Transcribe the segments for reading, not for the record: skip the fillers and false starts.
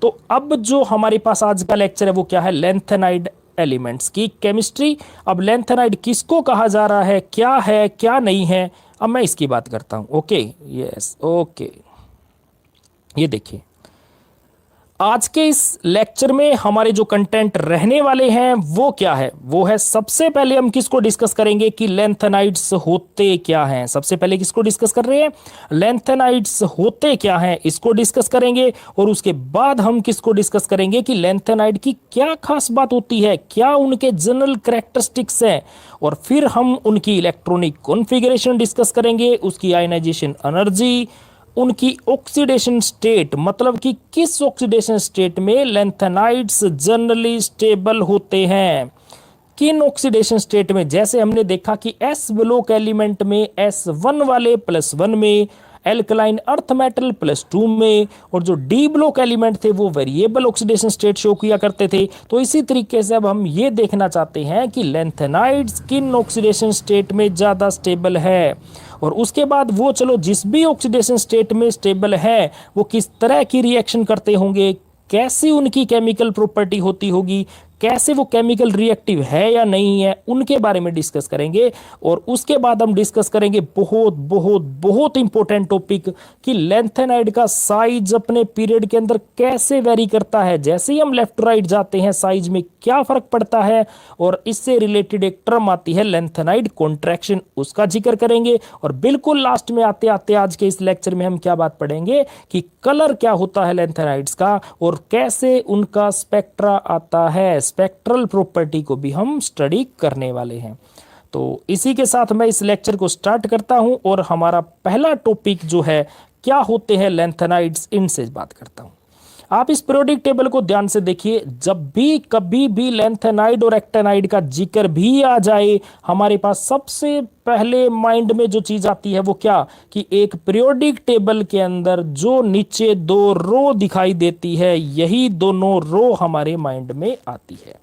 तो अब जो हमारे पास आज का लेक्चर है वो क्या है, लेंथेनाइड एलिमेंट्स की केमिस्ट्री। अब लेंथेनाइड किसको कहा जा रहा है, क्या नहीं है, अब मैं इसकी बात करता हूं। Okay, yes, okay. ये देखिए, आज के इस लेक्चर में हमारे जो कंटेंट रहने वाले हैं वो क्या है, वो है सबसे पहले हम किसको डिस्कस करेंगे कि लेंथेनाइड्स होते क्या हैं। सबसे पहले किसको डिस्कस कर रहे हैं, लेंथेनाइड्स होते क्या हैं, इसको डिस्कस करेंगे। और उसके बाद हम किसको डिस्कस करेंगे कि लेंथेनाइड की क्या खास बात होती है, क्या उनके जनरल कैरेक्टरिस्टिक्स हैं। और फिर हम उनकी इलेक्ट्रॉनिक कॉन्फ़िगरेशन डिस्कस करेंगे, उसकी आयनाइजेशन एनर्जी, उनकी ऑक्सीडेशन स्टेट, मतलब कि किस ऑक्सीडेशन स्टेट में लेंथेनाइड्स जनरली स्टेबल होते हैं, किन ऑक्सीडेशन स्टेट में। जैसे हमने देखा कि एस ब्लॉक एलिमेंट में S1 वाले +1 में, एल्कलाइन अर्थ मेटल +2 में, और जो डी ब्लॉक एलिमेंट थे वो वेरिएबल ऑक्सीडेशन स्टेट शो किया करते थे। तो इसी तरीके से अब हम ये देखना चाहते हैं कि लेंथेनाइड्स किन ऑक्सीडेशन स्टेट में ज़्यादा स्टेबल है, और उसके बाद वो चलो जिस भी ऑक्सीडेशन स्टेट में स्टेबल है वो किस तरह की रिएक्शन करते होंगे, कैसी उनकी केमिकल प्रॉपर्टी होती होगी, कैसे वो केमिकल रिएक्टिव है या नहीं है, उनके बारे में डिस्कस करेंगे। और उसके बाद हम डिस्कस करेंगे बहुत बहुत बहुत इंपॉर्टेंट टॉपिक कि लेंथेनाइड का साइज अपने पीरियड के अंदर कैसे वेरी करता है। जैसे ही हम लेफ्ट राइट जाते हैं साइज में क्या फर्क पड़ता है, और इससे रिलेटेड एक टर्म आती है लेंथेनाइड कॉन्ट्रैक्शन, उसका जिक्र करेंगे। और बिल्कुल लास्ट में आते आते आज के इस लेक्चर में हम क्या बात पढ़ेंगे कि कलर क्या होता है लेंथेनाइड्स का, और कैसे उनका स्पेक्ट्रा आता है, स्पेक्ट्रल प्रॉपर्टी को भी हम स्टडी करने वाले हैं। तो इसी के साथ मैं इस लेक्चर को स्टार्ट करता हूं, और हमारा पहला टॉपिक जो है क्या होते हैं लेंथेनाइड्स, इनसे बात करता हूं। आप इस पीरियोडिक टेबल को ध्यान से देखिए, जब भी कभी भी लेंथेनाइड और एक्टेनाइड का जिक्र भी आ जाए, हमारे पास सबसे पहले माइंड में जो चीज आती है वो क्या, कि एक पीरियोडिक टेबल के अंदर जो नीचे दो रो दिखाई देती है, यही दोनों रो हमारे माइंड में आती है।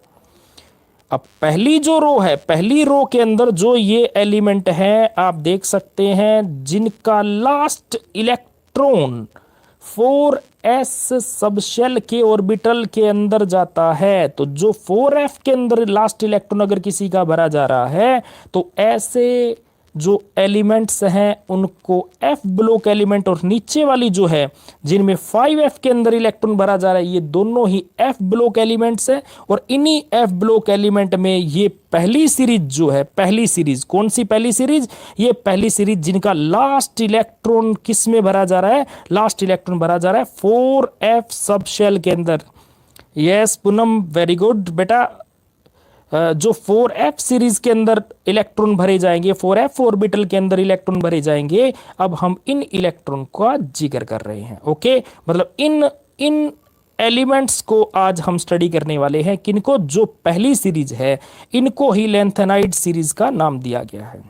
अब पहली जो रो है, पहली रो के अंदर जो ये एलिमेंट है आप देख सकते हैं, जिनका लास्ट इलेक्ट्रॉन 4s सबशेल के ऑर्बिटल के अंदर जाता है। तो जो 4f के अंदर लास्ट इलेक्ट्रॉन अगर किसी का भरा जा रहा है, तो ऐसे जो एलिमेंट्स हैं उनको f ब्लॉक एलिमेंट, और नीचे वाली जो है जिनमें 5f के अंदर इलेक्ट्रॉन भरा जा रहा है, ये दोनों ही f ब्लॉक एलिमेंट्स है। और इन्हीं f ब्लॉक एलिमेंट में ये पहली सीरीज जो है, पहली सीरीज कौन सी पहली सीरीज, ये पहली सीरीज जिनका लास्ट इलेक्ट्रॉन किस में भरा जा रहा है, लास्ट इलेक्ट्रॉन भरा जा रहा है 4f सबशेल के अंदर। यस पूनम, वेरी गुड बेटा। जो 4f सीरीज के अंदर इलेक्ट्रॉन भरे जाएंगे, 4f ऑर्बिटल के अंदर इलेक्ट्रॉन भरे जाएंगे। अब हम इन इलेक्ट्रॉन का जिक्र कर रहे हैं। ओके, मतलब इन एलिमेंट्स को आज हम स्टडी करने वाले हैं, किनको, जो पहली सीरीज है इनको ही लेंथेनाइड सीरीज का नाम दिया गया है।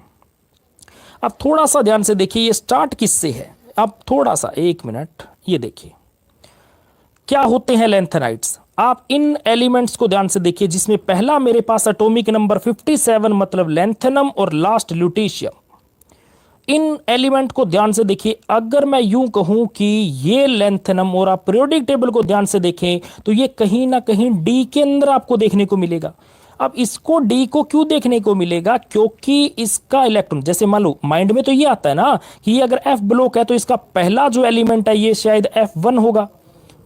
अब थोड़ा सा ध्यान से देखिए, ये स्टार्ट किससे है। अब थोड़ा सा 1 मिनट, ये देखिए क्या होते हैं लेंथेनाइड्स। आप इन एलिमेंट्स को ध्यान से देखिए, जिसमें पहला मेरे पास एटॉमिक नंबर 57 मतलब लेंथेनम, और लास्ट ल्यूटेशियम। इन एलिमेंट को ध्यान से देखिए, अगर मैं यूं कहूं कि ये लेंथेनम, और आप पीरियोडिक टेबल को ध्यान से देखें तो ये कहीं ना कहीं डी के अंदर आपको देखने को मिलेगा। अब इसको डी को क्यों देखने को मिलेगा, क्योंकि इसका इलेक्ट्रॉन, जैसे मान लो माइंड में तो ये आता है ना कि ये अगर एफ ब्लॉक है तो इसका पहला जो एलिमेंट है ये शायद F1 होगा।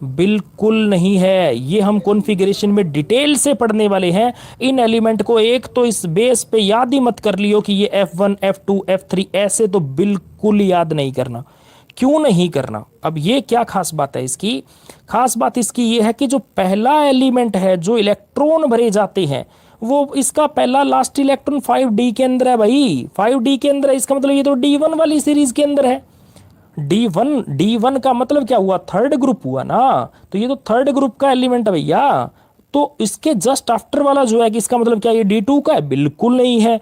बिल्कुल नहीं है, ये हम कॉन्फ़िगरेशन में डिटेल से पढ़ने वाले हैं। इन एलिमेंट को एक तो इस बेस पे याद ही मत कर लियो कि ये F1 F2 F3, ऐसे तो बिल्कुल याद नहीं करना। क्यों नहीं करना, अब ये क्या खास बात है इसकी, खास बात इसकी ये है कि जो पहला एलिमेंट है जो इलेक्ट्रॉन भरे जाते हैं, वो इसका पहला लास्ट इलेक्ट्रॉन 5d के अंदर है भाई, 5d के अंदर है। इसका मतलब ये तो d1 वाली सीरीज के अंदर है। D1 का मतलब क्या हुआ, थर्ड ग्रुप हुआ ना, तो ये तो थर्ड ग्रुप का एलिमेंट है भैया। तो इसके जस्ट आफ्टर वाला जो है कि इसका मतलब क्या ये D2 का है, बिल्कुल नहीं है।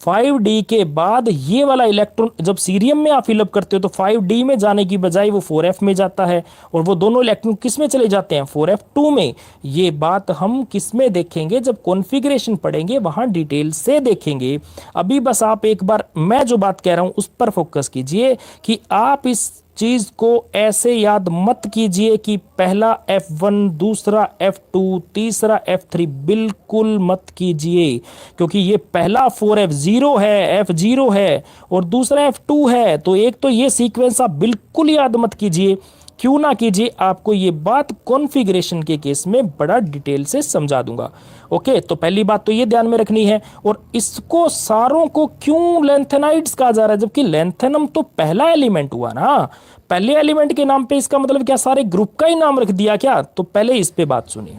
5d के बाद ये वाला इलेक्ट्रॉन जब सीरियम में आप फिलअप करते हो तो 5d में जाने की बजाय वो 4f में जाता है, और वो दोनों इलेक्ट्रॉन किस में चले जाते हैं, 4f2 में। ये बात हम किस में देखेंगे, जब कॉन्फ़िगरेशन पढ़ेंगे वहां डिटेल से देखेंगे। अभी बस आप एक बार मैं जो बात कह रहा हूं उस पर फोकस कीजिए कि आप इस चीज को ऐसे याद मत कीजिए कि पहला F1, दूसरा F2, तीसरा F3, बिल्कुल मत कीजिए, क्योंकि ये पहला 4F0 है, F0 है और दूसरा F2 है। तो एक तो ये सीक्वेंस आप बिल्कुल याद मत कीजिए। क्यों ना कीजिए, आपको ये बात कॉन्फ़िगरेशन के केस में बड़ा डिटेल से समझा दूंगा। ओके, तो पहली बात तो ये ध्यान में रखनी है। और इसको सारों को क्यों लैंथेनाइड्स कहा जा रहा है, जबकि लैंथेनम तो पहला एलिमेंट हुआ ना। पहले एलिमेंट के नाम पे इसका मतलब क्या सारे ग्रुप का ही नाम रख दिया क्या? तो पहले इस पे बात सुनिए।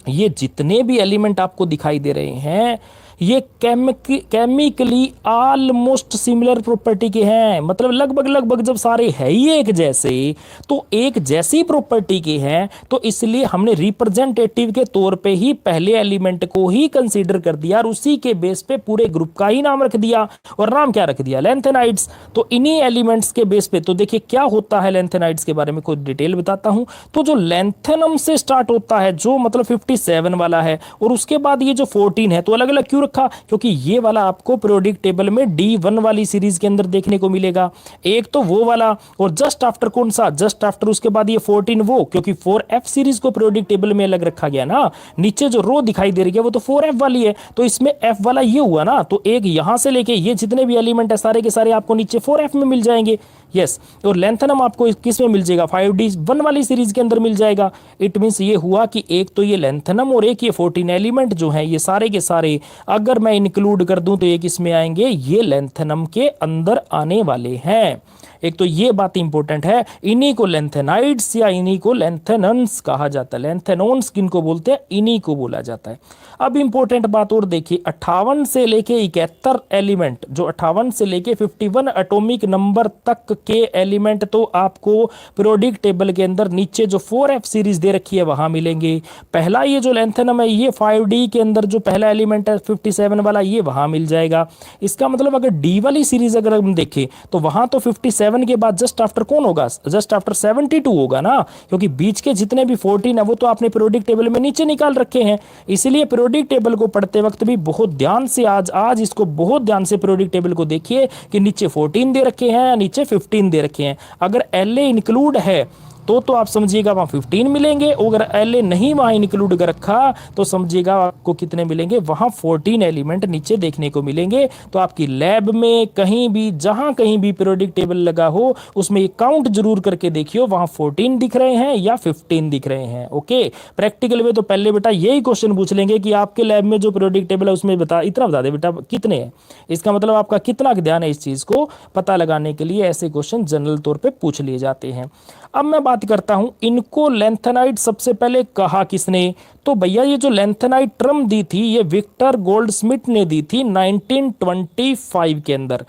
ये जितने भी एलिमेंट आपको दिखाई दे रहे हैं ये केमिकली ऑलमोस्ट सिमिलर प्रॉपर्टी के हैं, मतलब लगभग जब सारे है ही एक जैसे, तो एक जैसी प्रॉपर्टी के हैं, तो इसलिए हमने रिप्रेजेंटेटिव के तौर पे ही पहले एलिमेंट को ही कंसीडर कर दिया और उसी के बेस पे पूरे ग्रुप का ही नाम रख दिया। और नाम क्या रख दिया? लैंथेनाइड्स। तो इन्हीं एलिमेंट्स के बेस पे तो देखिए क्या होता है। लैंथेनाइड्स के बारे में कुछ डिटेल बताता हूं। तो जो लैंथेनम से स्टार्ट होता है, जो मतलब 57 वाला है, और उसके बाद ये जो 14 है, तो अलग अलग क्यों रखा? क्योंकि ये वाला आपको पीरियोडिक टेबल में D1 वाली सीरीज के अंदर देखने को मिलेगा। एक तो वो वाला, और जस्ट आफ्टर कौन सा? जस्ट आफ्टर उसके बाद ये 14 वो, क्योंकि 4F सीरीज को पीरियोडिक टेबल में अलग रखा गया ना। नीचे जो रो दिखाई दे रही है वो तो 4F वाली है, तो इसमें F वाला ये हुआ ना। तो एक यहां से लेके ये जितने भी एलिमेंट है सारे के सारे आपको नीचे 4F में मिल जाएंगे। यस, और लैंथेनम आपको किस में मिल जाएगा? 5D1 वाली सीरीज के अंदर मिल जाएगा। इट मींस ये हुआ कि एक तो ये लैंथेनम और एक ये 14 एलिमेंट जो हैं, ये सारे के सारे अगर मैं इंक्लूड कर दूं तो ये किस में आएंगे? ये लैंथेनम के अंदर आने वाले हैं। एक तो ये बात इंपॉर्टेंट है, इन्हीं को लैंथेनाइड्स या इन्हीं को लैंथेनन्स कहा जाता है। लैंथेनोन्स किनको बोलते हैं? इन्हीं को बोला जाता है। अब इंपॉर्टेंट बात और देखिए, 58 से लेके 71 एलिमेंट, जो 58 से लेके 51 एटॉमिक नंबर तक के एलिमेंट तो आपको पीरियोडिक टेबल के अंदर नीचे जो 4F सीरीज दे रखी है वहां मिलेंगे। पहला ये जो लैंथेनम है, ये 5D के अंदर जो पहला एलिमेंट है 57 वाला, ये वहां मिल जाएगा। इसका मतलब अगर D वाली सीरीज अगर हम देखें तो वहां तो 57 के बाद जस्ट आफ्टर कौन होगा? जस्ट आफ्टर 72 होगा ना, क्योंकि बीच के जितने भी 14 है वो तो आपने पीरियोडिक टेबल में नीचे निकाल रखे हैं। इसलिए पीरियोडिक टेबल को पढ़ते वक्त भी बहुत ध्यान से आज इसको बहुत ध्यान से पीरियोडिक टेबल को देखिए कि नीचे 14 दे रखे हैं या नीचे 15 दे रखे हैं। अगर LA इंक्लूड है तो आप समझिएगा वहां 15 मिलेंगे, और अगर LA नहीं वहां इंक्लूड कर रखा तो समझिएगा आपको कितने मिलेंगे? वहां 14 एलिमेंट नीचे देखने को मिलेंगे। तो आपकी लैब में कहीं भी, जहां कहीं भी पीरियोडिक टेबल लगा हो उसमें ये काउंट जरूर करके देखियो, वहां 14 दिख रहे हैं या 15 दिख रहे हैं। ओके, प्रैक्टिकल में तो पहले बेटा यही क्वेश्चन पूछ लेंगे कि आपके लैब में जो पीरियोडिक टेबल है उसमें इतना बता दे बेटा कितने हैं। इसका मतलब आपका कितना ध्यान है इस चीज को पता लगाने के लिए ऐसे क्वेश्चन जनरल तौर पर पूछ लिए जाते हैं। अब मैं बात करता हूं, इनको लैंथेनाइड सबसे पहले कहा किसने? तो भैया ये जो लैंथेनाइड टर्म दी थी ये विक्टर गोल्डस्मिथ ने दी थी 1925 के अंदर।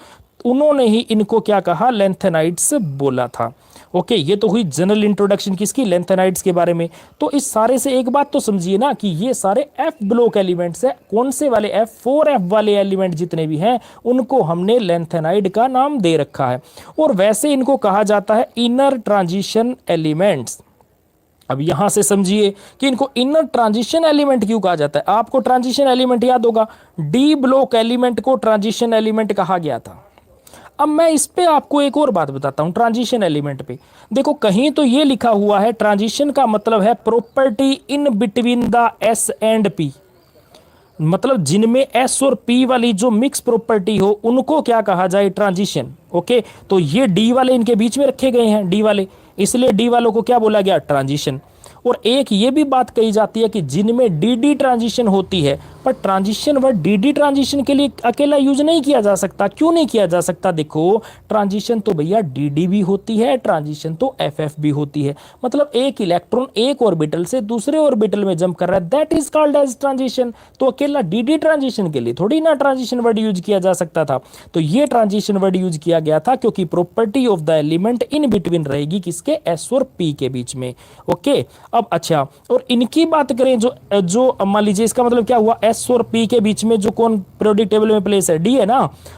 उन्होंने ही इनको क्या कहा? लैंथेनाइड्स बोला था। ओके, ये तो हुई जनरल इंट्रोडक्शन किसकी? लैंथेनाइड्स के बारे में। तो इस सारे से एक बात तो समझिए ना कि ये सारे F ब्लॉक एलिमेंट्स हैं। कौन से वाले? F4F वाले एलिमेंट जितने भी हैं उनको हमने लैंथेनाइड का नाम दे रखा है। और वैसे इनको कहा जाता है इनर ट्रांजिशन एलिमेंट्स। अब यहां से समझिए कि इनको इनर ट्रांजिशन एलिमेंट क्यों कहा जाता है। आपको ट्रांजिशन एलिमेंट याद होगा, D ब्लॉक एलिमेंट को ट्रांजिशन एलिमेंट कहा गया था। अब मैं इस पे आपको एक और बात बताता हूं ट्रांजिशन एलिमेंट पे। देखो कहीं तो ये लिखा हुआ है ट्रांजिशन का मतलब है property in between the S and P, मतलब जिनमें S और P वाली जो मिक्स प्रॉपर्टी हो उनको क्या कहा जाए? ट्रांजिशन। ओके, तो ये D वाले इनके बीच में रखे गए हैं, D वाले, इसलिए D वालों को क्या बोला गया? ट्रांजिशन। और एक ये भी बात कही जाती है कि जिनमें DD ट्रांजिशन होती है, पर ट्रांजिशन वर्ड DD ट्रांजिशन के लिए अकेला यूज नहीं किया जा सकता। क्यों नहीं किया जा सकता? देखो ट्रांजिशन तो भैया DD भी होती है, ट्रांजिशन तो FF भी होती है। मतलब एक इलेक्ट्रॉन एक ऑर्बिटल से दूसरे ऑर्बिटल में जंप कर रहा है, that is called as transition. तो अकेला DD ट्रांजिशन के लिए थोड़ी ना ट्रांजिशन वर्ड यूज किया जा सकता था। तो ये ट्रांजिशन वर्ड यूज किया गया था क्योंकि property of the element in between रहेगी किसके? S और P के बीच में। ओके, अब अच्छा, और इनकी बात करें जो मान लीजिए इसका मतलब क्या हुआ? S और P के बीच में जो कौन पीरियोडिक टेबल में प्लेस है? D है ना।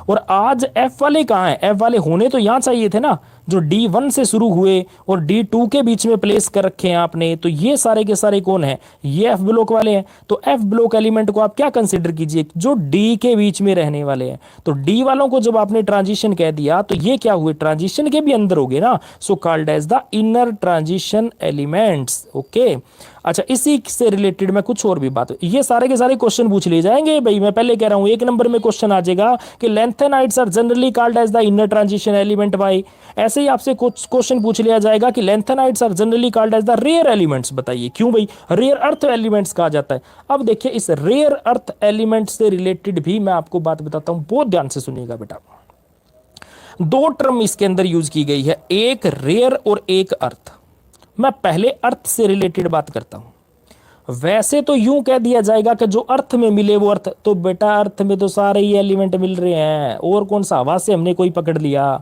और आज F वाले कहाँ हैं? F वाले होने तो यहां चाहिए थे ना, जो D1 से शुरू हुए और D2 के बीच में प्लेस कर रखे हैं आपने, तो ये सारे के सारे कौन है, ये F ब्लॉक वाले हैं। तो F ब्लॉक एलिमेंट को आप क्या कंसिडर कीजिए, जो D के बीच में रहने वाले हैं। तो D वालों को जब आपने ट्रांजिशन कह दिया तो ये क्या हुए, ट्रांजिशन के भी अंदर हो गए ना, so called as the inner transition elements. Okay, अच्छा इसी से रिलेटेड मैं कुछ और भी बात, ये सारे के सारे क्वेश्चन पूछ लिए जाएंगे भाई, मैं पहले कह रहा हूं एक नंबर में क्वेश्चन आ जाएगा कि lanthanides are generally called as the inner transition element by. ऐसे ही आपसे कुछ क्वेश्चन पूछ लिया जाएगा कि lanthanides are generally called as the rare elements, बताइए क्यों भाई रेयर अर्थ एलिमेंट्स कहा जाता है। अब देखिए इस रेयर अर्थ एलिमेंट से रिलेटेड भी मैं आपको बात बताता हूं, बहुत ध्यान से सुनिएगा बेटा। दो टर्म इसके अंदर यूज की गई है, एक रेयर और एक अर्थ। मैं पहले अर्थ से रिलेटेड बात करता हूं। वैसे तो यूं कह दिया जाएगा कि जो अर्थ में मिले वो अर्थ, तो बेटा अर्थ में तो सारे ही एलिमेंट मिल रहे हैं, और कौन सा हवा से हमने कोई पकड़ लिया,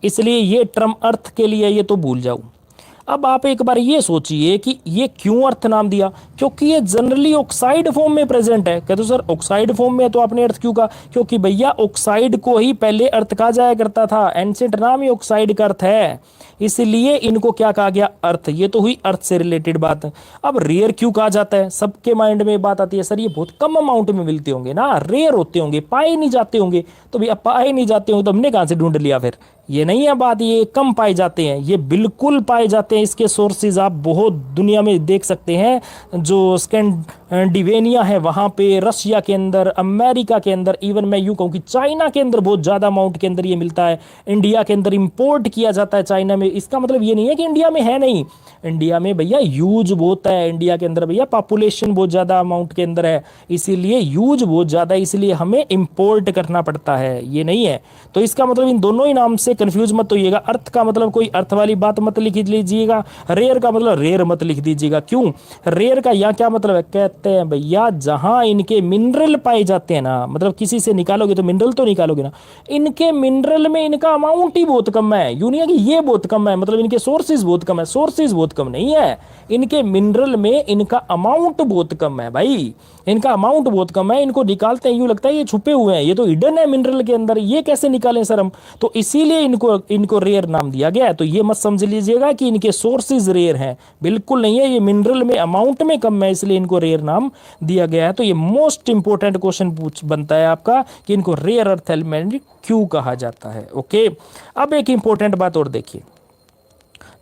इसलिए ये टर्म अर्थ के लिए ये तो भूल जाओ। अब आप एक बार ये सोचिए कि ये क्यों अर्थ नाम दिया, क्योंकि ये जनरली ऑक्साइड फॉर्म में प्रेजेंट है। कहते सर ऑक्साइड फॉर्म में है तो आपने अर्थ क्यों कहा, क्योंकि भैया ऑक्साइड को ही पहले अर्थ कहा जाया करता था, एंशिएंट नाम ही ऑक्साइड का अर्थ है, इसलिए इनको क्या कहा गया, अर्थ। ये तो हुई अर्थ से रिलेटेड बात। अब रेयर क्यों कहा जाता है, सबके माइंड में बात आती है सर ये बहुत कम अमाउंट में मिलते होंगे ना, रेयर होते होंगे, पाए नहीं जाते होंगे। तो भैया पाए नहीं जाते होंगे तो हमने कहां से ढूंढ लिया, फिर ये नहीं है बात, ये कम पाए जाते हैं, ये बिल्कुल पाए जाते हैं। इसके सोर्सेज आप बहुत दुनिया में देख सकते हैं, जो स्कैंडिनेविया है वहां पे, रशिया के अंदर, अमेरिका के अंदर, इवन मैं यूं कहूं कि चाइना के अंदर बहुत ज्यादा अमाउंट के अंदर ये मिलता है। इंडिया के अंदर इंपोर्ट किया जाता है चाइना में। इसका मतलब ये नहीं है कि इंडिया में है नहीं, इंडिया में भैया यूज बहुत है, इंडिया के अंदर भैया पॉपुलेशन बहुत ज्यादा अमाउंट के अंदर है, इसीलिए यूज बहुत ज्यादा, इसलिए हमें इंपोर्ट करना पड़ता है, ये नहीं है। तो इसका मतलब इन दोनों ही नाम से कंफ्यूज मत होइएगा। अर्थ का मतलब कोई अर्थ वाली बात मत लिख लीजिएगा, रेयर का मतलब रेयर मत लिख दीजिएगा। क्यों, रेयर का यहाँ क्या मतलब है, कहते हैं भैया जहां इनके मिनरल पाए जाते हैं ना, मतलब किसी से निकालोगे तो मिनरल तो निकालोगे ना, इनके मिनरल में इनका अमाउंट ही बहुत कम है। यूं नहीं है कि ये बहुत कम है, मतलब इनके सोर्सेज बहुत कम है, सोर्सेज बहुत कम नहीं है, इनके मिनरल में इनका अमाउंट बहुत कम है भाई, इनका अमाउंट बहुत कम है। इनको निकालते हैं यूं लगता है ये छुपे हुए हैं, ये तो हिडन है मिनरल के अंदर, ये कैसे निकालें सर हम, तो इसीलिए इनको रेयर नाम दिया गया है। तो ये मत समझ लीजिएगा कि इनके सोर्सेज रेयर हैं, बिल्कुल नहीं है, ये मिनरल में अमाउंट में कम है, इसलिए इनको रेयर नाम दिया गया है। तो ये मोस्ट इंपोर्टेंट क्वेश्चन बनता है आपका कि इनको रेयर अर्थ एलिमेंट क्यों कहा जाता है। ओके, अब एक इंपॉर्टेंट बात और देखिए,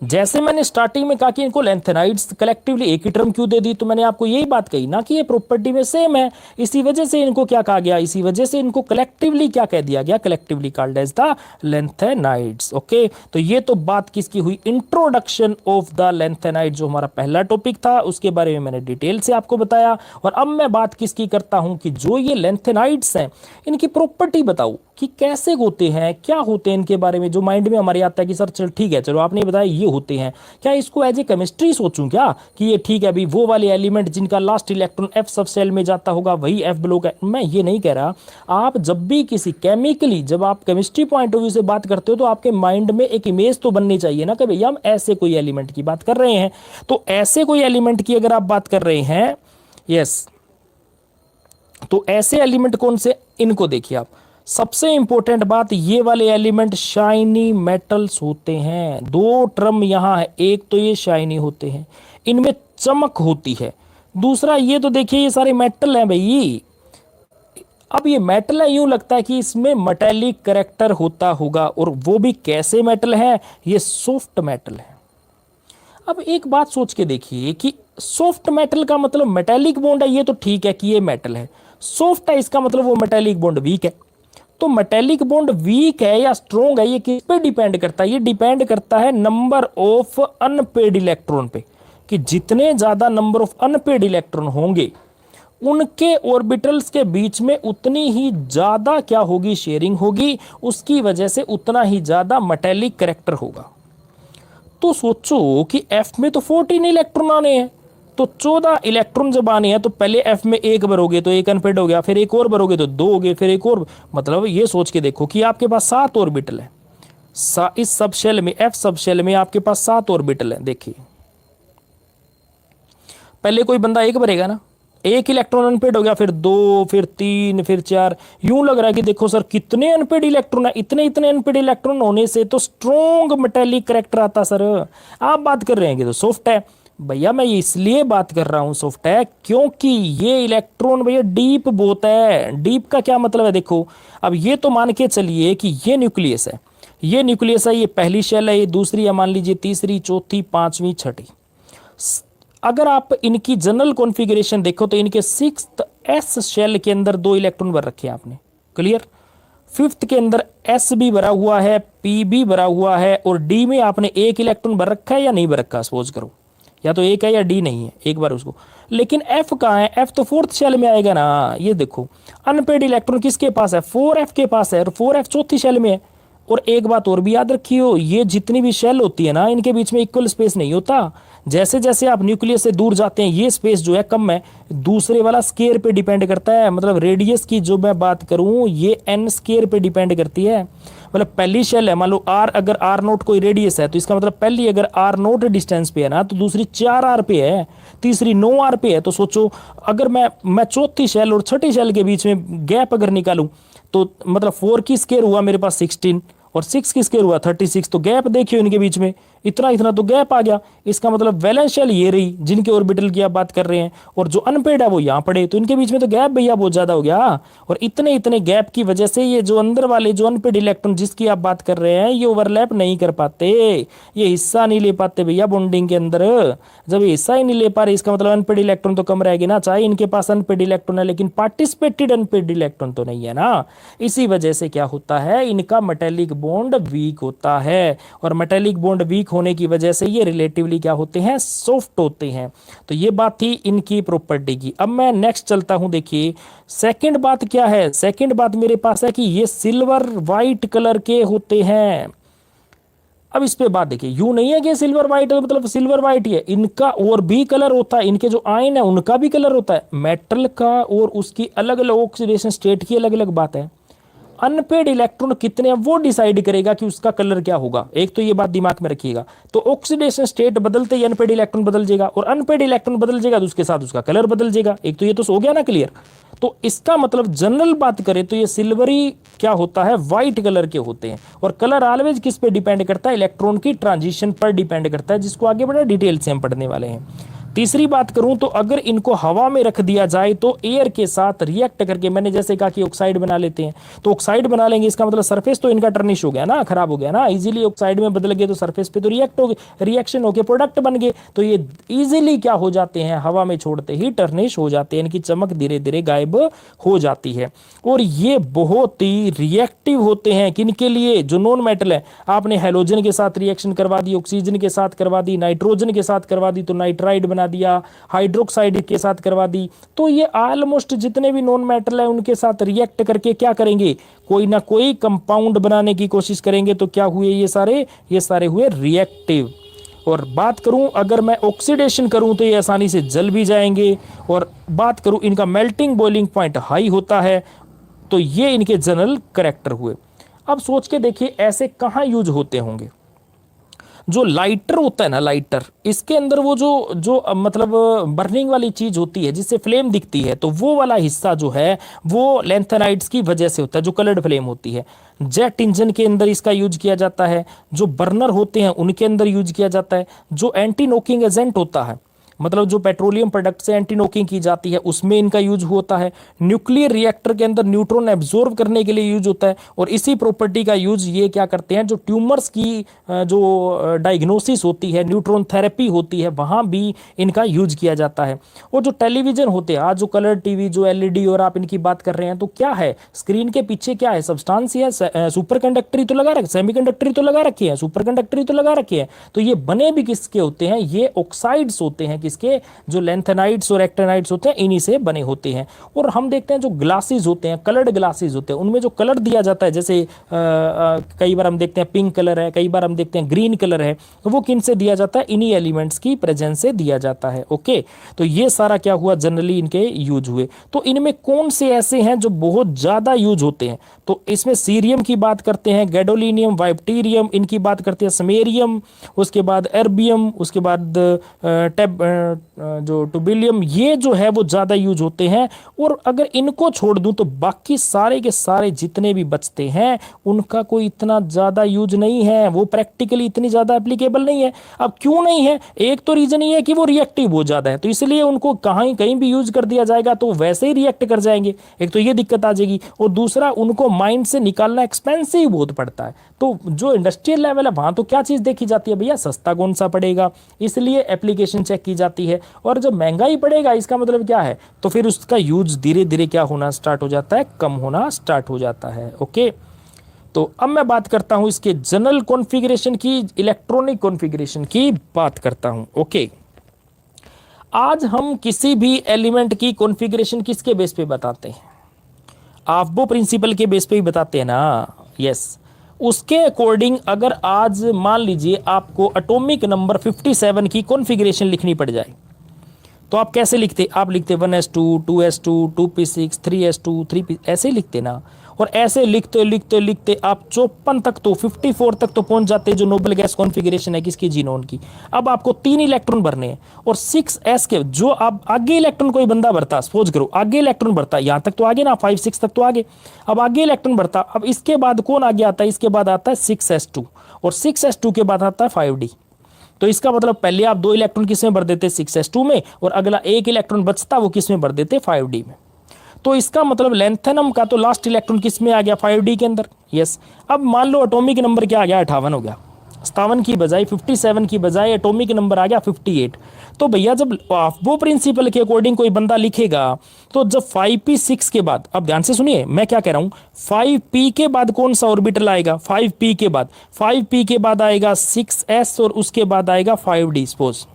जैसे मैंने स्टार्टिंग में कहा कि इनको लैंथेनाइड्स कलेक्टिवली एक ही टर्म क्यों दे दी, तो मैंने आपको यही बात कही ना कि ये प्रॉपर्टी में सेम है, इसी वजह से इनको क्या कहा गया, इसी वजह से इनको कलेक्टिवली क्या कह दिया गया, collectively called as the lanthanides. Okay, तो ये तो बात किसकी हुई, इंट्रोडक्शन ऑफ द लैंथेनाइड, जो हमारा पहला टॉपिक था उसके बारे में मैंने डिटेल से आपको बताया। और अब मैं बात किसकी करता हूं कि जो ये लैंथेनाइड्स हैं इनकी प्रॉपर्टी बताओ कि कैसे होते हैं, क्या होते हैं, इनके बारे में जो माइंड में हमारे आता है कि सर चल ठीक है, चलो आपने बताया ये होते हैं, क्या इसको एज ए केमिस्ट्री सोचूं क्या कि ये ठीक है अभी वो वाले एलिमेंट जिनका लास्ट इलेक्ट्रॉन एफ सब सेल में जाता होगा वही एफ ब्लॉक है। मैं ये नहीं कह रहा, आप जब भी किसी केमिकली, जब आप केमिस्ट्री पॉइंट ऑफ व्यू से बात करते हो तो आपके माइंड में एक इमेज तो बननी चाहिए ना कि भैया हम ऐसे कोई एलिमेंट की बात कर रहे हैं। तो ऐसे कोई एलिमेंट की अगर आप बात कर रहे हैं, यस, तो ऐसे एलिमेंट कौन से, इनको देखिए आप, सबसे इंपॉर्टेंट बात, ये वाले एलिमेंट शाइनी मेटल्स होते हैं। दो टर्म यहां है, एक तो ये शाइनी होते हैं, इनमें चमक होती है, दूसरा ये तो देखिए ये सारे मेटल हैं भाई। अब ये मेटल है, यूं लगता है कि इसमें मेटेलिक कैरेक्टर होता होगा, और वो भी कैसे मेटल है, ये सॉफ्ट मेटल है। अब एक बात सोच के देखिए कि सॉफ्ट मेटल का मतलब मेटेलिक बॉन्ड है, ये तो ठीक है कि ये मेटल है, सॉफ्ट है इसका मतलब वो मेटेलिक बॉन्ड वीक है। तो मेटेलिक बॉन्ड वीक है या स्ट्रॉन्ग है, ये किस पे डिपेंड करता है, ये डिपेंड करता है नंबर ऑफ अनपेड इलेक्ट्रॉन पे, कि जितने ज्यादा नंबर ऑफ अनपेड इलेक्ट्रॉन होंगे उनके ऑर्बिटल्स के बीच में उतनी ही ज्यादा क्या होगी, शेयरिंग होगी, उसकी वजह से उतना ही ज्यादा मेटेलिक कैरेक्टर होगा। तो सोचो कि एफ में तो 14 इलेक्ट्रॉन आने हैं, तो 14 इलेक्ट्रॉन जब आने हैं तो पहले एफ में एक भरोगे तो एक अनपेड हो गया, फिर एक और भरोगे तो दो हो गए, फिर एक और, मतलब ये सोच के देखो कि आपके पास 7 ऑर्बिटल है, इस सब शेल में, एफ सब शेल में आपके पास 7 ऑर्बिटल है। देखिए पहले कोई बंदा एक भरेगा ना, एक इलेक्ट्रॉन अनपेड हो गया, फिर 2, फिर 3, फिर 4। यूं लग रहा है कि देखो सर कितने अनपेड इलेक्ट्रॉन है, इतने इतने अनपेड इलेक्ट्रॉन होने से तो स्ट्रॉन्ग मेटेलिक करेक्टर आता सर। आप बात कर रहे हैं कि तो सॉफ्ट है। भैया मैं ये इसलिए बात कर रहा हूं सॉफ्ट है क्योंकि ये इलेक्ट्रॉन भैया डीप बहुत है। डीप का क्या मतलब है, देखो अब ये तो मान के चलिए कि ये न्यूक्लियस है, ये न्यूक्लियस है, ये पहली शेल है, ये दूसरी है, मान लीजिए तीसरी, चौथी, पांचवी, छठी। अगर आप इनकी जनरल कॉन्फ़िगरेशन देखो तो इनके 6th एस शेल के अंदर 2 इलेक्ट्रॉन भर रखे हैं आपने, क्लियर। 5th के अंदर एस भी भरा हुआ है, पी भी भरा हुआ है, और डी में आपने 1 इलेक्ट्रॉन भर रखा है या नहीं भर रखा, सपोज करो या तो 1 है या डी नहीं है, एक बार उसको। लेकिन एफ कहाँ है, एफ तो 4th शेल में आएगा ना। ये देखो अनपेड इलेक्ट्रॉन किसके पास है, 4f के पास है, और 4f चौथी शेल में है। और एक बात और भी याद रखियो, ये जितनी भी शेल होती है ना, इनके बीच में इक्वल स्पेस नहीं होता। जैसे जैसे आप न्यूक्लियस से दूर जाते हैं ये स्पेस जो है कम है। दूसरे वाला स्केयर पे डिपेंड करता है, मतलब रेडियस की जो मैं बात करूं ये एन स्केयर पे डिपेंड करती है। मतलब पहली शेल है, मान लो आर, अगर आर नोट कोई रेडियस है तो इसका मतलब पहली अगर आर नोट डिस्टेंस पे है ना, तो दूसरी 4r पे है, तीसरी 9r पे है। तो सोचो अगर मैं चौथी शेल और छठी शेल के बीच में गैप अगर निकालूं तो मतलब 4 की स्केयर हुआ मेरे पास 16 और 6 की स्केयर हुआ 36। तो गैप देखियो इनके बीच में, इतना इतना तो गैप आ गया। इसका मतलब वैलेंस शेल ये रही जिनके ऑर्बिटल की आप बात कर रहे हैं, और जो अनपेड है वो यहाँ पड़े, तो इनके बीच में तो गैप भैया बहुत ज्यादा हो गया। और इतने इतने गैप की वजह से ये जो अंदर वाले जो अनपेड इलेक्ट्रॉन जिसकी आप बात कर रहे हैं ये ओवरलैप नहीं कर पाते, ये हिस्सा नहीं ले पाते भैया बॉन्डिंग के अंदर। जब ये हिस्सा ही नहीं ले पा रहे इसका मतलब अनपेड इलेक्ट्रॉन तो कम रहेगी ना। चाहे इनके पास अनपेड इलेक्ट्रॉन है लेकिन पार्टिसिपेटेड अनपेड इलेक्ट्रॉन तो नहीं है ना। इसी वजह से क्या होता है, इनका मेटेलिक बॉन्ड वीक होता है, और मेटेलिक बॉन्ड वीक होने की वजह से ये रिलेटिवली क्या होते हैं, सॉफ्ट होते हैं। तो ये बात थी इनकी प्रॉपर्टी की। अब मैं नेक्स्ट चलता हूं, देखिए सेकंड बात क्या है। सेकंड बात मेरे पास है कि ये सिल्वर वाइट कलर के होते हैं। अब इस पे बात देखिए, यूं नहीं है कि सिल्वर वाइट मतलब सिल्वर वाइट ही है, इनका और भी कलर होता है, इनके जो आयन है उनका भी कलर होता है। मेटल का और उसकी अलग अलग ऑक्सीडेशन स्टेट की अलग अलग बात है। अनपेड इलेक्ट्रॉन कितने हैं वो डिसाइड करेगा कि उसका कलर क्या होगा। एक तो ये बात दिमाग में रखिएगा। तो ऑक्सीडेशन स्टेट बदलते ही अनपेड इलेक्ट्रॉन बदल जाएगा, और अनपेड इलेक्ट्रॉन बदल जाएगा तो उसके साथ उसका कलर बदल जाएगा। एक तो ये तो हो गया ना क्लियर। तो इसका मतलब जनरल बात करें तो ये सिल्वरी क्या होता है, व्हाइट कलर के होते हैं। और कलर ऑलवेज किस पे डिपेंड करता है, इलेक्ट्रॉन की ट्रांजिशन पर डिपेंड करता है, जिसको आगे बड़ा डिटेल से हम पढ़ने वाले हैं। तीसरी बात करूं तो अगर इनको हवा में रख दिया जाए तो एयर के साथ रिएक्ट करके, मैंने जैसे कहा कि ऑक्साइड बना लेते हैं, तो ऑक्साइड बना लेंगे, इसका मतलब सरफेस तो इनका टर्निश हो गया ना, खराब हो गया ना। इजीली ऑक्साइड में बदल गए तो सरफेस पे तो रिएक्शन हो गए, प्रोडक्ट बन गए, तो ये इजीली क्या हो जाते हैं, हवा में छोड़ते ही टर्निश हो जाते हैं, इनकी चमक धीरे धीरे गायब हो जाती है। और ये बहुत ही रिएक्टिव होते हैं किनके लिए, जो नॉन मेटल है। आपने हेलोजन के साथ रिएक्शन करवा दी, ऑक्सीजन के साथ करवा दी, नाइट्रोजन के साथ करवा दी तो नाइट्राइड बना दिया, हाइड्रोक्साइड के साथ करवा दी, तो ये ऑलमोस्ट जितने भी नॉन मेटल है उनके साथ रिएक्ट करके क्या करेंगे, कोई ना कोई कंपाउंड बनाने की कोशिश करेंगे। तो क्या हुए ये सारे हुए रिएक्टिव। और बात करूं अगर मैं ऑक्सीडेशन करूं तो ये आसानी से जल भी जाएंगे। और बात करूं इनका मेल्टिंग बॉइलिंग पॉइंट हाई होता है। तो ये इनके जनरल कैरेक्टर हुए। अब सोच के देखिए ऐसे कहां यूज होते होंगे। जो लाइटर होता है ना, लाइटर, इसके अंदर वो जो मतलब बर्निंग वाली चीज होती है जिससे फ्लेम दिखती है, तो वो वाला हिस्सा जो है वो लैंथेनाइड्स की वजह से होता है, जो कलर्ड फ्लेम होती है। जेट इंजन के अंदर इसका यूज किया जाता है, जो बर्नर होते हैं उनके अंदर यूज किया जाता है, जो एंटी नोकिंग एजेंट होता है, मतलब जो पेट्रोलियम प्रोडक्ट से एंटी नोकिंग की जाती है उसमें इनका यूज होता है। न्यूक्लियर रिएक्टर के अंदर न्यूट्रॉन एब्जॉर्ब करने के लिए यूज होता है। और इसी प्रॉपर्टी का यूज ये क्या करते हैं, जो ट्यूमर्स की जो डायग्नोसिस होती है, न्यूट्रॉन थेरेपी होती है, वहां भी इनका यूज किया जाता है। और जो टेलीविजन होते हैं, आज जो कलर टीवी, जो एलईडी और आप इनकी बात कर रहे हैं, तो क्या है स्क्रीन के पीछे, क्या है, सब्सटेंस है, सुपर कंडक्टरी तो लगा रखे, सेमी कंडक्टरी तो लगा रखी है, सुपर कंडक्टरी तो लगा रखी है। तो ये बने भी किसके होते हैं, ये ऑक्साइड्स होते हैं, किसके, जो लैंथेनाइड्स और एक्टिनाइड्स होते हैं इन्हीं से बने होते हैं। और हम देखते हैं जो ग्लासेस होते हैं, कलर्ड ग्लासेस होते हैं, उनमें जो कलर दिया जाता है, जैसे कई बार हम देखते हैं पिंक कलर है, कई बार हम देखते हैं ग्रीन कलर है, तो वो किन से दिया जाता है, इन्हीं एलिमेंट्स की प्रेजेंस से दिया जाता है। ओके, तो ये सारा क्या हुआ, जनरली इनके यूज हुए। तो इनमें कौन से ऐसे हैं जो बहुत ज्यादा यूज होते हैं, तो इसमें सीरियम की बात करते हैं, गैडोलिनियम, वाइप्टीरियम, इनकी बात करते हैं, समेरियम, उसके बाद एर्बियम, उसके बाद जो टुबिलियम, ये जो है वो ज़्यादा यूज होते हैं। और अगर इनको छोड़ दूं तो बाकी सारे के सारे जितने भी बचते हैं उनका कोई इतना ज़्यादा यूज नहीं है, वो प्रैक्टिकली इतनी ज़्यादा एप्लीकेबल नहीं है। अब क्यों नहीं है? एक तो रीज़न ये है कि वो रिएक्टिव बहुत ज़्यादा है, तो इसलिए उनको कहीं कहीं भी यूज कर दिया जाएगा तो वैसे ही रिएक्ट कर जाएंगे, एक तो ये दिक्कत आ जाएगी। और दूसरा, उनको माइंड से निकालना एक्सपेंसिव बहुत पड़ता है। तो जो इंडस्ट्रियल लेवल है वहाँ तो क्या चीज़ देखी जाती है भैया, सस्ता कौन सा पड़ेगा, इसलिए एप्लीकेशन चेक की जाती है। और जब महंगाई पड़ेगा इसका मतलब क्या है, तो फिर उसका यूज धीरे धीरे क्या होना स्टार्ट हो जाता है, कम होना स्टार्ट हो जाता है। ओके, तो अब मैं बात करता हूं इसके जनरल कॉन्फ़िगरेशन की, इलेक्ट्रॉनिक कॉन्फ़िगरेशन की बात करता हूं। ओके, आज हम किसी भी एलिमेंट की कॉन्फ़िगरेशन किसके बेस पे बताते हैं? आफबो प्रिंसिपल के बेस पे ही बताते हैं ना। यस, उसके अकॉर्डिंग अगर आज मान लीजिए आपको एटॉमिक नंबर 57 की कॉन्फ़िगरेशन लिखनी पड़ जाए तो आप कैसे लिखते? आप लिखते 1s2, 2s2, 2p6, 3s2, 3p, ऐसे लिखते ना। और ऐसे लिखते लिखते लिखते आप 54 तक तो 54 तक तो पहुंच जाते, जो नोबल गैस कॉन्फ़िगरेशन है किसकी, जीनोन की। अब आपको 3 इलेक्ट्रॉन भरने हैं और 6s के जो आप आगे इलेक्ट्रॉन कोई बंदा भरता, सपोज करो आगे इलेक्ट्रॉन भरता, यहाँ तक तो आगे ना, 5 6 तक तो आगे। अब आगे इलेक्ट्रॉन भरता, अब इसके बाद कौन आगे आता है? इसके बाद आता है 6s2 और 6s2 के बाद आता है 5d। तो इसका मतलब पहले आप 2 इलेक्ट्रॉन किस में भर देते, 6s2 में, और अगला 1 इलेक्ट्रॉन बचता वो किस में भर देते, 5d में। तो इसका मतलब लेंथेनम का तो लास्ट इलेक्ट्रॉन किस में आ गया, 5d के अंदर। यस, अब मान लो एटॉमिक नंबर क्या आ गया, 58 हो गया। 57 की बजाय 57 की बजाय एटॉमिक नंबर आ गया 58। तो भैया जब वो प्रिंसिपल के अकॉर्डिंग कोई बंदा लिखेगा तो जब 5p6 के बाद, अब ध्यान से सुनिए मैं क्या कह रहा हूं, 5p के बाद कौन सा ऑर्बिटल आएगा, 5p के बाद, 5p के बाद आएगा 6s और उसके बाद आएगा 5d सपोज।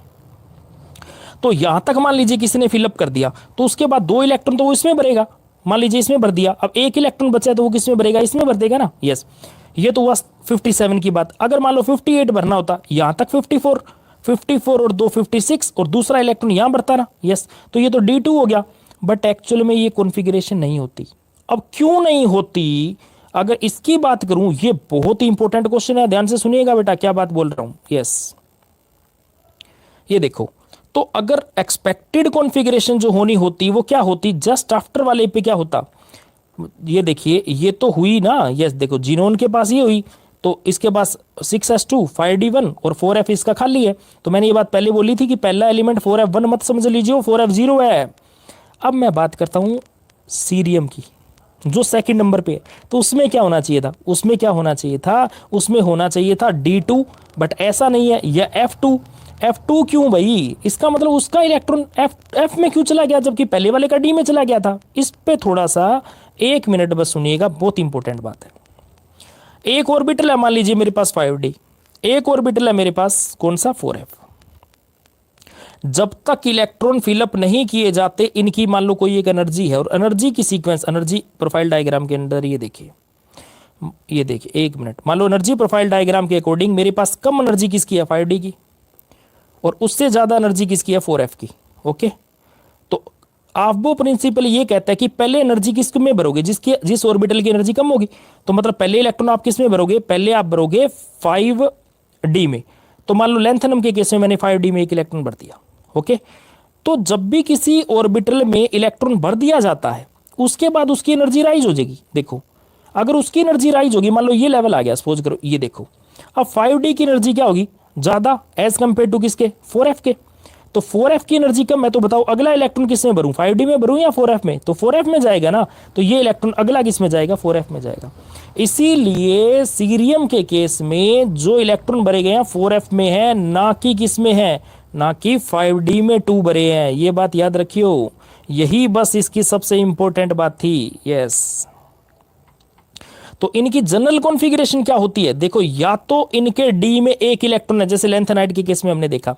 तो यहां तक मान लीजिए किसी ने फिलअप कर दिया तो उसके बाद 2 इलेक्ट्रॉन तो वो इसमें भरेगा, मान लीजिए इसमें भर दिया। अब 1 इलेक्ट्रॉन बचा है तो वो किसमें भरेगा, इसमें भर देगा ना। यस, ये तो हुआ 57 की बात। अगर मान लो 58 भरना होता, यहां तक 54 और 2 56 और दूसरा इलेक्ट्रॉन यहां भरता ना। यस, तो ये तो D2 हो गया। बट एक्चुअल में ये कॉन्फ़िगरेशन नहीं होती। अब क्यों नहीं होती, अगर इसकी बात करूं, ये बहुत ही इंपॉर्टेंट क्वेश्चन है, ध्यान से सुनिएगा बेटा क्या बात बोल रहा हूं। यस, ये देखो, तो अगर एक्सपेक्टेड कॉन्फ़िगरेशन जो होनी होती वो क्या होती, जस्ट आफ्टर वाले पे क्या होता, ये देखिए ये तो हुई ना। यस, देखो जीनोन के पास ये हुई, तो इसके पास 6s2, 5d1 और 4f इसका खाली है। तो मैंने ये बात पहले बोली थी कि पहला एलिमेंट 4f1 मत समझ लीजिए, 4f0 है। अब मैं बात करता हूँ सीरियम की, जो सेकंड नंबर पे है। तो उसमें क्या होना चाहिए था, उसमें क्या होना चाहिए था, उसमें होना चाहिए था D2, बट ऐसा नहीं है। या F2 क्यों भाई, इसका मतलब उसका इलेक्ट्रॉन F में क्यों चला गया जबकि पहले वाले का D में चला गया था। इस पे थोड़ा सा 1 मिनट बस सुनिएगा, बहुत इंपॉर्टेंट बात है। एक ऑर्बिटल है मान लीजिए मेरे पास 5d, एक ऑर्बिटल है मेरे पास कौन सा 4f। जब तक इलेक्ट्रॉन फिलअप नहीं किए जाते, इनकी मान लो कोई एक एनर्जी है, और एनर्जी की सीक्वेंस, एनर्जी प्रोफाइल डायग्राम के अंदर ये देखिए, ये देखिए 1 मिनट, मान लो एनर्जी प्रोफाइल डायग्राम के अकॉर्डिंग मेरे पास कम एनर्जी किसकी है, 5d की, और उससे ज़्यादा एनर्जी किसकी है, 4f की। ओके, तो आफबो प्रिंसिपल ये कहता है कि पहले एनर्जी किस में भरोगे, जिस ऑर्बिटल की एनर्जी कम होगी। तो मतलब पहले इलेक्ट्रॉन आप किस में भरोगे, पहले आप भरोगे 5d में। तो मान लो लेंथेनम के केस में मैंने 5d में 1 इलेक्ट्रॉन भर दिया। ओके, तो जब भी किसी ऑर्बिटल में इलेक्ट्रॉन भर दिया जाता है उसके बाद उसकी एनर्जी राइज हो जाएगी। देखो, अगर उसकी एनर्जी राइज होगी, मान लो ये लेवल आ गया सपोज करो, ये देखो, अब 5d की एनर्जी क्या होगी, ज्यादा एज कंपेयर टू किसके, 4f के। तो 4f की एनर्जी कम है, तो बताओ अगला इलेक्ट्रॉन किस में भरूं, 5d में भरूं या 4f में। तो 4f में जाएगा ना, तो ये इलेक्ट्रॉन अगला किस में जाएगा, 4f में जाएगा। इसीलिए सीरियम के केस में जो इलेक्ट्रॉन भरे गए हैं 4f में है, ना कि किस में है, ना कि 5d में 2 भरे हैं। ये बात याद रखियो, यही बस इसकी सबसे इंपॉर्टेंट बात थी। यस, तो इनकी जनरल कॉन्फ़िगरेशन क्या होती है, देखो, या तो इनके D में 1 इलेक्ट्रॉन है, जैसे लेंथेनाइड के केस में हमने देखा,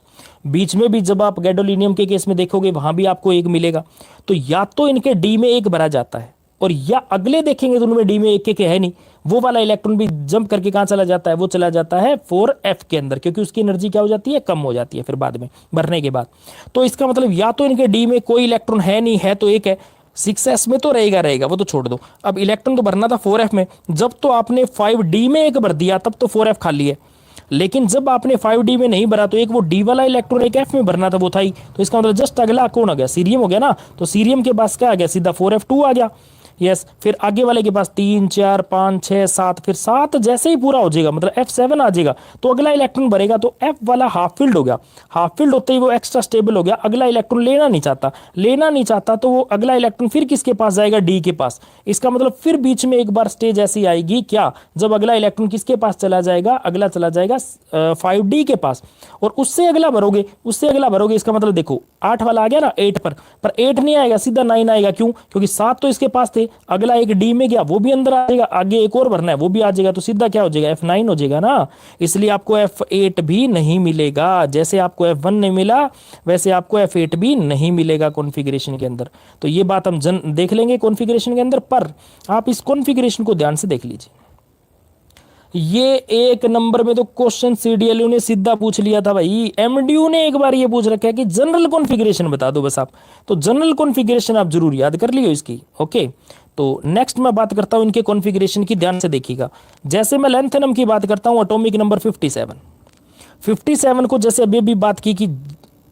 बीच में भी जब आप गैडोलिनियम के केस में देखोगे वहां भी आपको 1 मिलेगा। तो या तो इनके D में 1 भरा जाता है, और या अगले देखेंगे तो उनमें D में 1 है नहीं, वो वाला इलेक्ट्रॉन भी जंप करके कहां चला जाता है, वो चला जाता है 4f के अंदर, क्योंकि उसकी एनर्जी क्या हो जाती है, कम हो जाती है फिर बाद में भरने के बाद। तो इसका मतलब या तो इनके D में कोई इलेक्ट्रॉन है नहीं, है तो 1 है, 6s में तो रहेगा, वो तो छोड़ दो। अब इलेक्ट्रॉन तो भरना था 4f में, जब तो आपने 5d में 1 भर दिया तब तो 4f खाली है। लेकिन जब आपने 5D में नहीं भरा तो एक वो डी वाला इलेक्ट्रॉन एक एफ में भरना था, वो था ही, तो इसका मतलब जस्ट अगला कौन आ गया, सीरियम हो गया ना। तो सीरियम के पास क्या आ गया, सीधा 4f2 आ गया। यस, फिर आगे वाले के पास 3 4 5 6 7, फिर 7 जैसे ही पूरा हो जाएगा मतलब F7 आ जाएगा तो अगला इलेक्ट्रॉन भरेगा, तो F वाला हाफ फील्ड हो गया। हाफ फील्ड होते ही वो एक्स्ट्रा स्टेबल हो गया, अगला इलेक्ट्रॉन लेना नहीं चाहता तो वो अगला इलेक्ट्रॉन फिर किसके पास जाएगा, डी के पास। इसका मतलब फिर बीच में एक बार स्टेज ऐसी आएगी क्या, जब अगला इलेक्ट्रॉन किसके पास चला जाएगा, अगला चला जाएगा 5D के पास, और उससे अगला भरोगे। इसका मतलब देखो 8 वाला आ गया ना 8 पर 8 नहीं आएगा, सीधा 9 आएगा। क्यों, क्योंकि 7 तो इसके पास थे, अगला एक डी में गया वो भी अंदर आ जाएगा, आगे एक और भरना है वो भी आ जाएगा, तो सीधा क्या हो जाएगा, F9 हो जाएगा ना। इसलिए आपको F8 भी नहीं मिलेगा, जैसे आपको F1 नहीं मिला वैसे आपको F8 भी नहीं मिलेगा कॉन्फ़िगरेशन के अंदर। तो ये बात हम देख लेंगे कॉन्फ़िगरेशन के अंदर, पर आप इस कॉन्फ़िगरेशन को ध्यान से देख लीजिए। ये एक नंबर में तो क्वेश्चन CDLU ने सीधा पूछ लिया था भाई, MDU ने एक बार ये पूछ रखा है कि जनरल कॉन्फ़िगरेशन बता दो बस आप, तो जनरल कॉन्फ़िगरेशन आप जरूर याद कर लियो इसकी। ओके, तो नेक्स्ट मैं बात करता हूं इनके कॉन्फ़िगरेशन की, ध्यान से देखिएगा। जैसे मैं लेंथेनम की बात करता हूं, एटॉमिक नंबर 57 को जैसे अभी भी बात की कि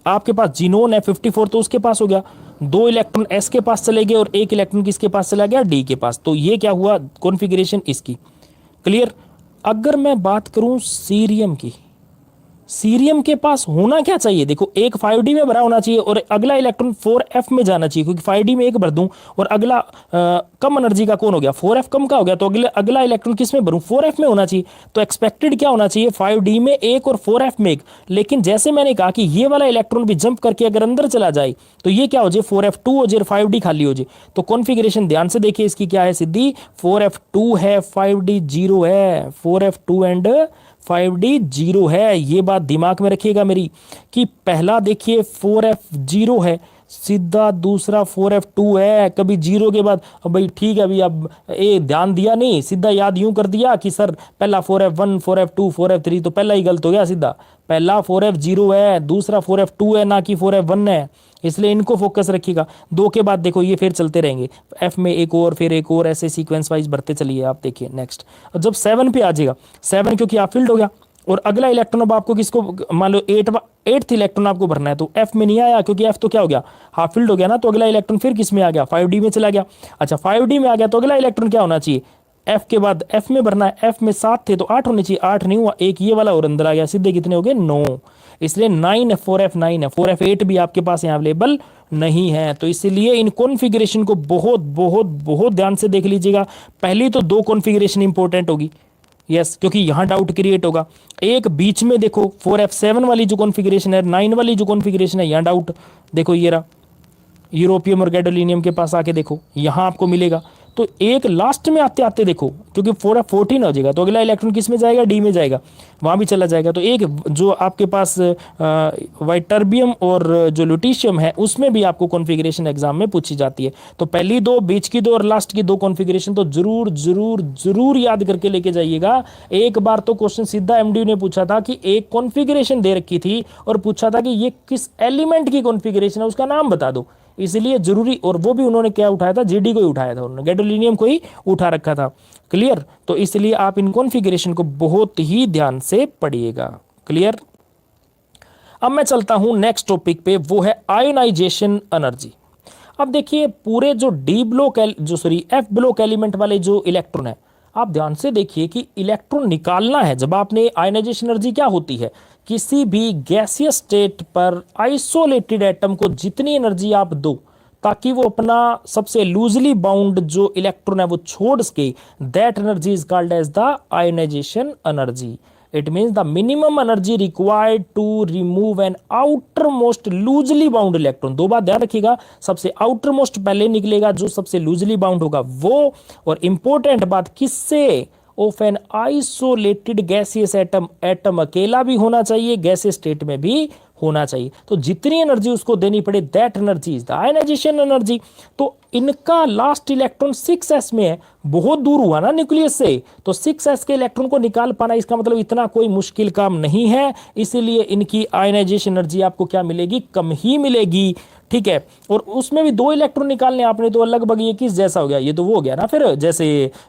आपके पास जीनोन है 54, तो उसके पास हो गया 2 इलेक्ट्रॉन S के पास चले गए और 1 इलेक्ट्रॉन किसके पास चला गया, D के पास। तो ये क्या हुआ कॉन्फ़िगरेशन इसकी, क्लियर। अगर मैं बात करूं सीरियम की, सीरियम के पास होना क्या चाहिए, देखो एक 5D में भरा होना चाहिए और अगला इलेक्ट्रॉन 4f में जाना चाहिए, क्योंकि 5D में एक भर दूं और अगला कम एनर्जी का कौन हो गया, 4f कम का हो गया, तो अगला इलेक्ट्रॉन किस में भरूं, 4f में होना चाहिए। तो एक्सपेक्टेड क्या होना चाहिए, 5D में एक और 4f में एक। लेकिन जैसे मैंने कहा कि ये वाला इलेक्ट्रॉन भी जंप करके अगर अंदर चला जाए तो ये क्या हो जाए, 4f2 हो जाए, 5D खाली हो जाए। तो कॉन्फ़िगरेशन ध्यान से देखिए इसकी क्या है, सीधी 4f2 है, 5D 0 है, 4f2 एंड 5D 0 है। ये बात दिमाग में रखिएगा मेरी, कि पहला देखिए 4f 0 है, सीधा दूसरा 4f2 है, कभी 0 के बाद भाई ठीक है, अभी अब ये ध्यान दिया नहीं, सीधा याद यूं कर दिया कि सर पहला 4f1 4f2 4f3, तो पहला ही गलत हो गया, सीधा पहला 4f0 है, दूसरा 4f2 है, ना कि 4f1 है। इसलिए इनको फोकस रखिएगा। 2 के बाद देखो ये फिर चलते रहेंगे, F में एक और फिर एक और, ऐसे सीक्वेंस वाइज बढ़ते चलिए आप। देखिए नेक्स्ट जब 7 पे आ जाएगा, 7 क्योंकि आप फील्ड हो गया और अगला इलेक्ट्रॉन अब आपको किसको, मान लो 8th इलेक्ट्रॉन आपको भरना है, तो F में नहीं आया क्योंकि F तो क्या हो गया, हाफ फील्ड हो गया ना, तो अगला इलेक्ट्रॉन फिर किस में आ गया, 5D में चला गया। अच्छा 5D में आ गया तो अगला इलेक्ट्रॉन क्या होना चाहिए, F के बाद F में भरना है, F में 7 थे तो 8 होने चाहिए, 8 नहीं हुआ, एक ये वाला और अंदर आ गया, सीधे कितने हो गए 9। इसलिए 9 है, 4f9 है, 4f8 भी आपके पास यहाँ अवेलेबल नहीं है। तो इसलिए इन कॉन्फ़िगरेशन को बहुत बहुत बहुत ध्यान से देख लीजिएगा। पहली तो 2 कॉन्फ़िगरेशन इंपॉर्टेंट होगी, यस, क्योंकि यहां डाउट क्रिएट होगा। एक बीच में देखो 4f7 वाली जो कॉन्फ़िगरेशन है, 9 वाली जो कॉन्फ़िगरेशन है, यहां डाउट देखो, ये रहा यूरोपियम और गैडोलिनियम के पास आके देखो, यहां आपको मिलेगा। तो एक लास्ट में आते आते देखो, क्योंकि 4f14 हो जाएगा तो अगला इलेक्ट्रॉन किस में जाएगा, डी में जाएगा, वहां भी चला जाएगा। तो एक जो आपके पास वाइटर्बियम और जो लुटीशियम है उसमें भी आपको कॉन्फ़िगरेशन एग्जाम में पूछी जाती है। तो पहली 2, बीच की 2 और लास्ट की 2 कॉन्फ़िगरेशन तो जरूर जरूर जरूर याद करके लेके जाइएगा। एक बार तो क्वेश्चन सीधा MDU ने पूछा था कि एक कॉन्फ़िगरेशन दे रखी थी और पूछा था कि ये किस एलिमेंट की कॉन्फ़िगरेशन है, उसका नाम बता दो। इसलिए जरूरी, और वो भी उन्होंने क्या उठाया था, GD को ही उठाया था, उन्होंने गैडोलिनियम को ही उठा रखा था, क्लियर। तो इसलिए आप इन कॉन्फ़िगरेशन को बहुत ही ध्यान से पढ़िएगा, क्लियर। अब मैं चलता हूं नेक्स्ट टॉपिक पे, वो है आयोनाइजेशन एनर्जी। अब देखिए पूरे जो F ब्लॉक एलिमेंट वाले जो इलेक्ट्रॉन है, आप ध्यान से देखिए कि इलेक्ट्रॉन निकालना है। जब आपने आयोनाइजेशन एनर्जी क्या होती है, किसी भी गैसियस स्टेट पर आइसोलेटेड एटम को जितनी एनर्जी आप दो ताकि वो अपना सबसे लूजली बाउंड जो इलेक्ट्रॉन है वो छोड़ सके, that energy is called as the ionisation energy. It means the minimum energy required to remove an outer most loosely bound electron. 2 बात ध्यान रखिएगा, सबसे आउटर मोस्ट पहले निकलेगा, जो सबसे लूजली बाउंड होगा वो। और इंपॉर्टेंट बात किससे, of an isolated gaseous atom, atom अकेला भी होना चाहिए, गैसियस स्टेट में भी होना चाहिए। तो जितनी एनर्जी उसको देनी पड़े, that energy is the ionisation energy. तो इनका लास्ट इलेक्ट्रॉन 6s में है, बहुत दूर हुआ ना न्यूक्लियस से, तो 6s के इलेक्ट्रॉन को निकाल पाना इसका मतलब इतना कोई मुश्किल काम नहीं है। इसीलिए इनकी आयोनाइजेशन एनर्जी आपको क्या मिलेगी, कम ही मिलेगी, ठीक है। और उसमें भी 2 इलेक्ट्रॉन निकालने आपने, तो लगभग ये किस जैसा हो गया, ये तो वो हो गया ना फिर, जैसे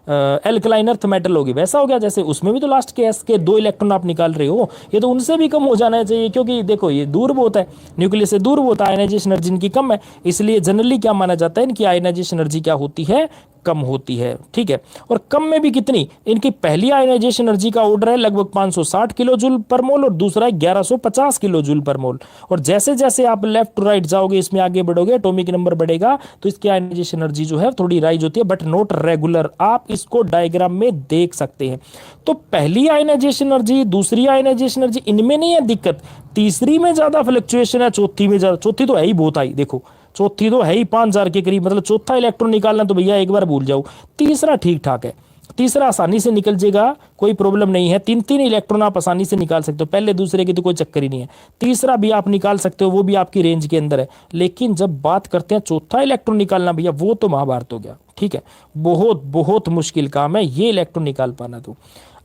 एल्कलाइन अर्थ मेटल होगी वैसा हो गया, जैसे उसमें भी तो लास्ट के एस के 2 इलेक्ट्रॉन आप निकाल रहे हो, ये तो उनसे भी कम हो जाना चाहिए, क्योंकि देखो ये दूर बहुत है, न्यूक्लियस से दूर बहुत है, आयनाइजेशन एनर्जी इनकी कम है, इसलिए जनरली क्या माना जाता है, इनकी आयनाइजेशन एनर्जी क्या होती है, कम होती है। ठीक है। और कम में भी कितनी, इनकी पहली आयनाइजेशन एनर्जी का ऑर्डर है लगभग 560 किलो जूल पर मोल, और दूसरा है 1150 किलो जूल पर मोल। और जैसे जैसे आप लेफ्ट टू राइट जाओगे, इसमें आगे बढ़ोगे, एटॉमिक नंबर बढ़ेगा, तो इसकी आयनाइजेशन एनर्जी जो है थोड़ी राइज होती है, बट नॉट रेगुलर। आप इसको डायग्राम में देख सकते हैं। तो पहली आयनाइजेशन एनर्जी, दूसरी आयनाइजेशन एनर्जी, इनमें नहीं है दिक्कत, तीसरी में ज्यादा फ्लक्चुएशन है, चौथी में ज्यादा, चौथी तो है ही बहुत आई, देखो चौथी तो है ही 5000 के करीब, मतलब चौथा इलेक्ट्रॉन निकालना तो भैया एक बार भूल जाओ। तीसरा ठीक ठाक है, तीसरा आसानी से निकल जाएगा, कोई प्रॉब्लम नहीं है, 3 इलेक्ट्रॉन आप आसानी से निकाल सकते हो, पहले दूसरे की तो कोई चक्कर ही नहीं है, तीसरा भी आप निकाल सकते हो, वो भी आपकी रेंज के अंदर है। लेकिन जब बात करते हैं चौथा इलेक्ट्रॉन निकालना भैया, वो तो महाभारत हो गया। ठीक है, बहुत बहुत मुश्किल काम है ये इलेक्ट्रॉन निकाल पाना। तो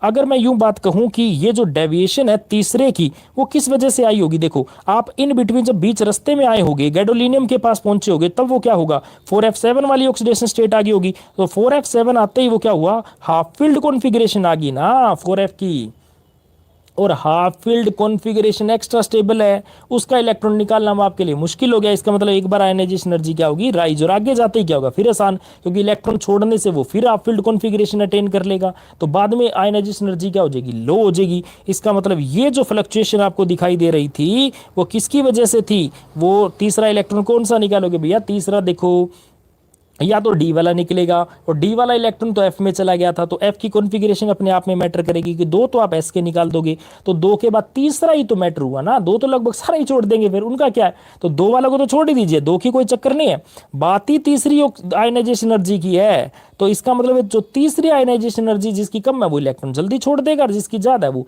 अगर मैं यूं बात कहूं कि ये जो डेविएशन है तीसरे की, वो किस वजह से आई होगी, देखो आप इन बिटवीन जब बीच रास्ते में आए होगे, गैडोलिनियम के पास पहुंचे होगे, तब वो क्या होगा, 4f7 वाली ऑक्सीडेशन स्टेट आ गई होगी। तो 4f7 आते ही वो क्या हुआ, हाफ फील्ड कॉन्फ़िगरेशन आ गई ना 4f की, और half field configuration extra stable है, उसका इलेक्ट्रॉन निकालना आपके लिए मुश्किल हो गया। इसका मतलब एक बार आयनाइजेशन एनर्जी क्या होगी, राइज, और आगे जाते ही क्या होगा, फिर आसान, क्योंकि इलेक्ट्रॉन छोड़ने से वो फिर हाफ फील्ड कॉन्फ़िगरेशन अटेन कर लेगा, तो बाद में आयनाइजेशन एनर्जी क्या हो जाएगी, लो हो जाएगी। इसका मतलब ये जो फ्लक्चुएशन आपको दिखाई दे रही थी, वो किसकी वजह से थी, वो तीसरा इलेक्ट्रॉन कौन सा निकालोगे भैया, तीसरा देखो या तो डी वाला निकलेगा, और डी वाला इलेक्ट्रॉन तो एफ में चला गया था, तो एफ की कॉन्फ़िगरेशन अपने आप में मैटर करेगी, कि 2 तो आप एस के निकाल दोगे, तो 2 के बाद तीसरा ही तो मैटर हुआ ना, 2 तो लगभग सारा ही छोड़ देंगे, फिर उनका क्या है, तो 2 वाला को तो छोड़ ही दीजिए, 2 की कोई चक्कर नहीं है, बात ही तीसरी आयनाइजेशन एनर्जी की है। तो इसका मतलब जो तीसरी आयनाइजेशन एनर्जी जिसकी कम है वो इलेक्ट्रॉन जल्दी छोड़ देगा, और जिसकी ज्यादा है वो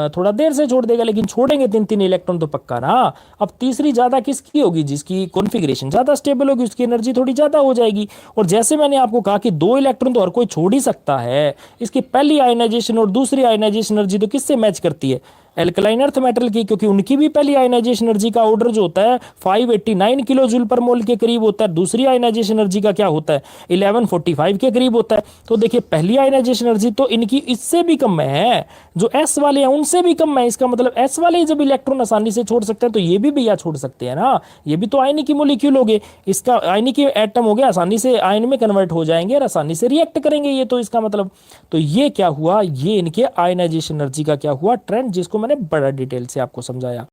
थोड़ा देर से छोड़ देगा, लेकिन छोड़ेंगे 3 इलेक्ट्रॉन तो पक्का ना। अब तीसरी ज्यादा किसकी होगी, जिसकी कॉन्फ़िगरेशन ज्यादा स्टेबल होगी, उसकी एनर्जी थोड़ी ज्यादा हो जाएगी। और जैसे मैंने आपको कहा कि 2 इलेक्ट्रॉन तो हर कोई छोड़ ही सकता है, इसकी पहली आयनाइजेशन और दूसरी आयनाइजेशन एनर्जी तो किससे मैच करती है, एल्कलाइन अर्थ मेटल की, क्योंकि उनकी भी पहली आयनाइजेशन एनर्जी का ऑर्डर जो होता है 589 किलो जूल पर मोल के करीब होता है, दूसरी आयनाइजेशन एनर्जी का क्या होता है 1145 के करीब होता है। तो देखिए पहली आयनाइजेशन एनर्जी तो इनकी इससे भी कम है, जो एस वाले हैं उनसे भी कम है। इसका मतलब एस वाले जब इलेक्ट्रॉन आसानी से छोड़ सकते हैं, तो ये भी भैया छोड़ सकते हैं ना, ये भी तो आयनिक मॉलिक्यूल हो गए, इसका आयनिक एटम हो गया, आसानी से आयन में कन्वर्ट हो जाएंगे और आसानी से रिएक्ट करेंगे ये, तो इसका मतलब, तो ये क्या हुआ, ये इनके आयनाइजेशन एनर्जी का क्या हुआ ट्रेंड, जिसको मैंने बड़ा डिटेल से आपको समझाया।